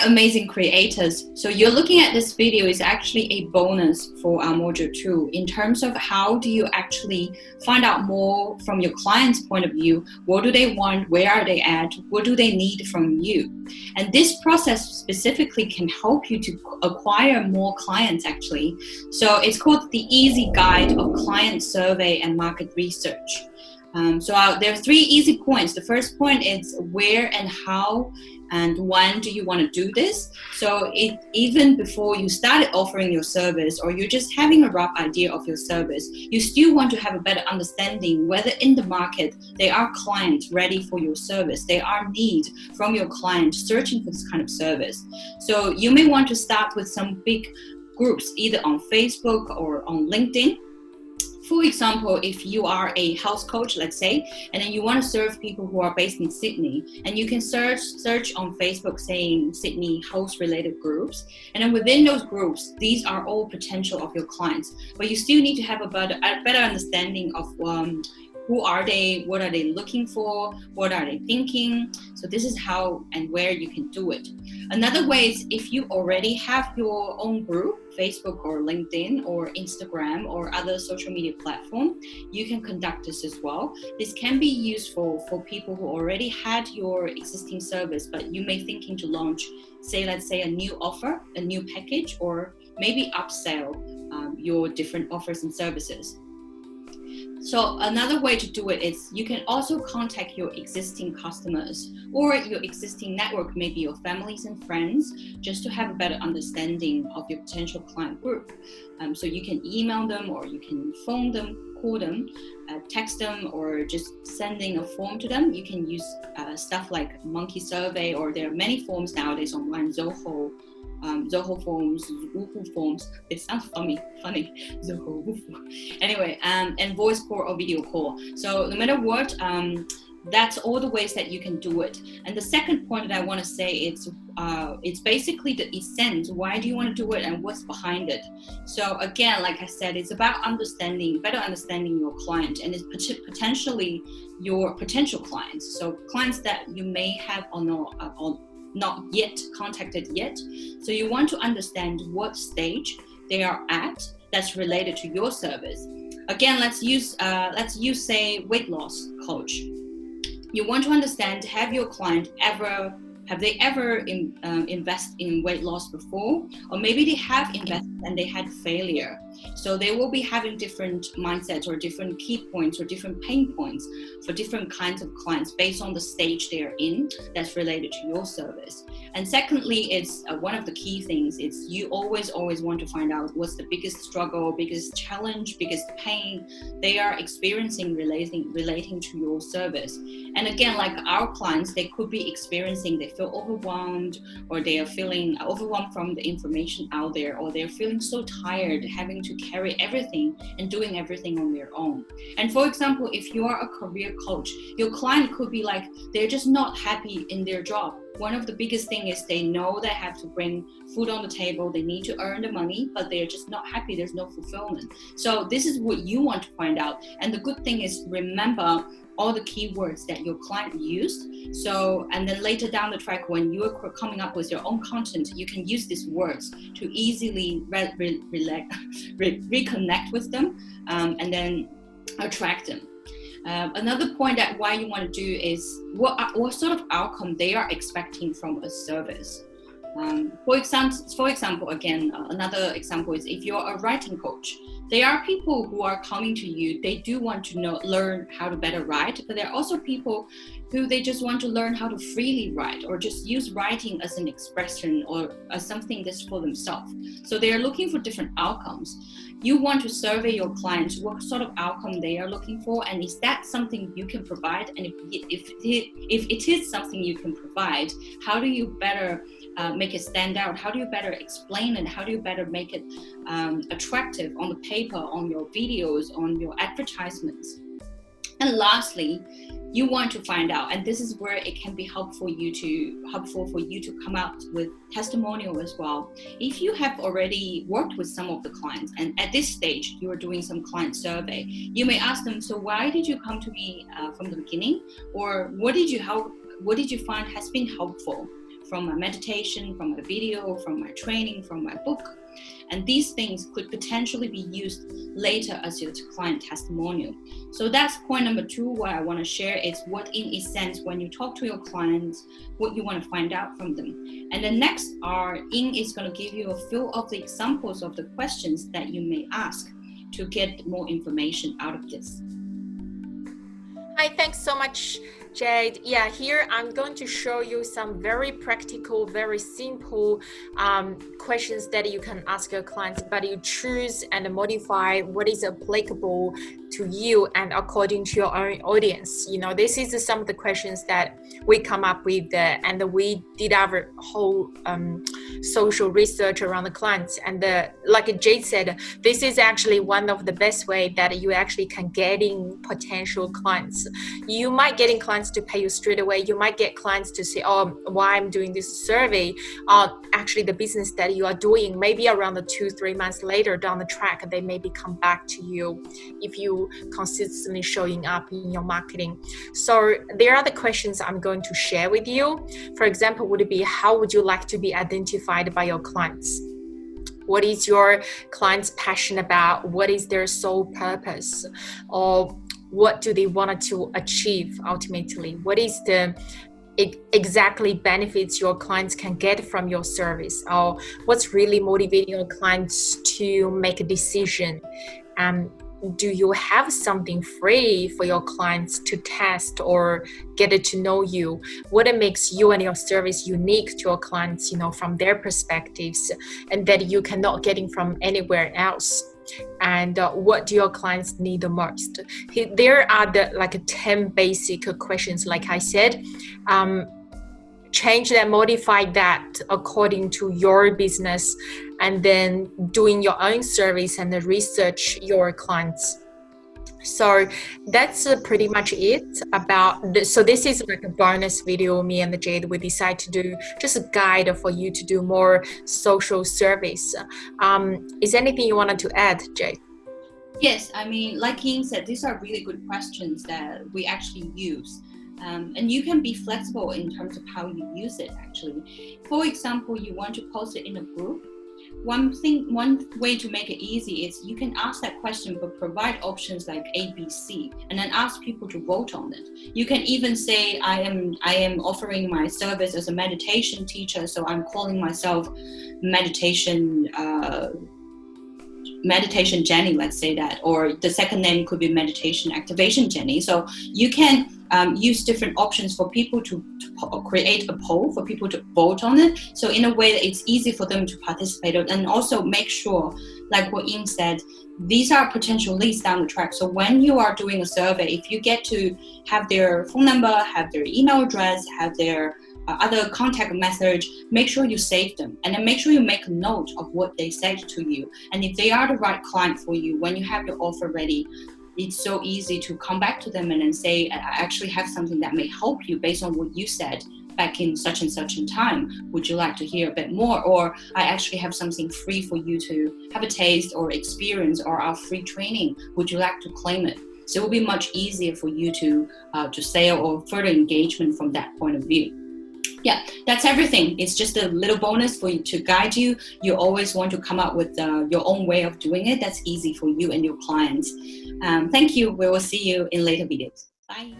amazing creators. So you're looking at this video is actually a bonus for our module 2 in terms of how do you actually find out more from your client's point of view. What do they want? Where are they at? What do they need from you? And this process specifically can help you to acquire more clients actually. So it's called the Easy Guide of Client Survey and Market Research. There are 3 easy points. The first point is where and how and when do you want to do this. So even before you started offering your service or you're just having a rough idea of your service, you still want to have a better understanding whether in the market there are clients ready for your service. There are needs from your client searching for this kind of service. So you may want to start with some big groups either on Facebook or on LinkedIn. For example, if you are a health coach, let's say, and then you want to serve people who are based in Sydney, and you can search on Facebook saying Sydney health-related groups, and then within those groups, these are all potential of your clients. But you still need to have a better understanding of who are they, what are they looking for, what are they thinking. So this is how and where you can do it. Another way is if you already have your own group, Facebook or LinkedIn or Instagram or other social media platform, you can conduct this as well. This can be useful for people who already had your existing service, but you may thinking to launch, let's say a new offer, a new package, or maybe upsell your different offers and services. So another way to do it is you can also contact your existing customers or your existing network, maybe your families and friends, just to have a better understanding of your potential client group. So you can email them or you can phone them, call them, text them, or just sending a form to them. You can use stuff like Monkey Survey, or there are many forms nowadays online, Zoho forms, Woohoo forms. It sounds funny, Zoho, Woohoo. Anyway, and voice call or video call. So no matter what, that's all the ways that you can do it. And the second point that I want to say is, it's basically the essence. Why do you want to do it and what's behind it? So again, like I said, it's about better understanding your client, and it's potentially your potential clients. So clients that you may have or not yet contacted yet. So you want to understand what stage they are at that's related to your service. Again, let's use say weight loss coach. You want to understand, have they ever invest in weight loss before? Or maybe they have invested and they had failure. So they will be having different mindsets or different key points or different pain points for different kinds of clients based on the stage they are in that's related to your service. And secondly, it's one of the key things. It's you always want to find out what's the biggest struggle, biggest challenge, biggest pain they are experiencing relating to your service. And again, like our clients, they could be experiencing, they feel overwhelmed, or they are feeling overwhelmed from the information out there, or they're feeling so tired having to carry everything and doing everything on their own. And for example, if you are a career coach, your client could be like, they're just not happy in their job. One of the biggest thing is they know they have to bring food on the table, they need to earn the money, but they're just not happy, there's no fulfillment. So this is what you want to find out. And the good thing is, remember all the keywords that your client used. So, and then later down the track, when you are coming up with your own content, you can use these words to easily reconnect with them and then attract them. Another point that why you want to do is what sort of outcome they are expecting from a service. For example, again, another example is if you're a writing coach, there are people who are coming to you, they do want to learn how to better write, but there are also people who they just want to learn how to freely write or just use writing as an expression or as something that's for themselves. So they are looking for different outcomes. You want to survey your clients what sort of outcome they are looking for, and is that something you can provide? And if it is something you can provide, how do you better make it stand out? How do you better explain it? How do you better make it attractive on the paper, on your videos, on your advertisements? And lastly, you want to find out, and this is where it can be helpful for you to come out with testimonial as well. If you have already worked with some of the clients, and at this stage you are doing some client survey, you may ask them, so why did you come to me from the beginning? Or what did you find has been helpful from my meditation, from my video, from my training, from my book. And these things could potentially be used later as your client testimonial. So that's point number 2. What I want to share is what in a sense, when you talk to your clients, what you want to find out from them. And the next Ying is going to give you a few of the examples of the questions that you may ask to get more information out of this. Hi, thanks so much, Jade. Yeah, here I'm going to show you some very practical, very simple questions that you can ask your clients, but you choose and modify what is applicable to you and according to your own audience. You know, this is some of the questions that we come up with and we did our whole social research around the clients. And like Jade said, this is actually one of the best way that you actually can get in potential clients. You might get in clients to pay you straight away. You might get clients to say, oh, why I'm doing this survey. Actually, the business that you are doing, maybe around the 2-3 months later down the track, they maybe come back to you if you consistently showing up in your marketing. So there are the questions I'm going to share with you. For example, would it be, how would you like to be identified by your clients? What is your client's passion about? What is their sole purpose? Or what do they want to achieve ultimately? What is the exactly benefits your clients can get from your service? Or what's really motivating your clients to make a decision? Do you have something free for your clients to test or get to know you? What makes you and your service unique to your clients, you know, from their perspectives, and that you cannot get it from anywhere else? And what do your clients need the most? There are the 10 basic questions, like I said. Change that, modify that according to your business, and then doing your own service and research your clients. So that's pretty much it about this. So this is like a bonus video me and Jade we decide to do, just a guide for you to do more social service. Is there anything you wanted to add, Jade? Yes, I mean, like Ying said, these are really good questions that we actually use. And you can be flexible in terms of how you use it actually. For example, you want to post it in a group. One way to make it easy is you can ask that question but provide options like A, B, C, and then ask people to vote on it. You can even say, I am offering my service as a meditation teacher, so I'm calling myself meditation Jenny, let's say that, or the second name could be meditation activation Jenny. So you can use different options for people to create a poll, for people to vote on it. So in a way that it's easy for them to participate, and also make sure, like what Ying said, these are potential leads down the track. So when you are doing a survey, if you get to have their phone number, have their email address, have their other contact message, make sure you save them, and then make sure you make a note of what they said to you. And if they are the right client for you, when you have your offer ready, it's so easy to come back to them and then say, I actually have something that may help you based on what you said back in such and such in time. Would you like to hear a bit more? Or I actually have something free for you to have a taste or experience, or our free training. Would you like to claim it? So it will be much easier for you to sell or further engagement from that point of view. Yeah, that's everything. It's just a little bonus for you to guide you. You always want to come up with your own way of doing it. That's easy for you and your clients. Thank you. We will see you in later videos. Bye.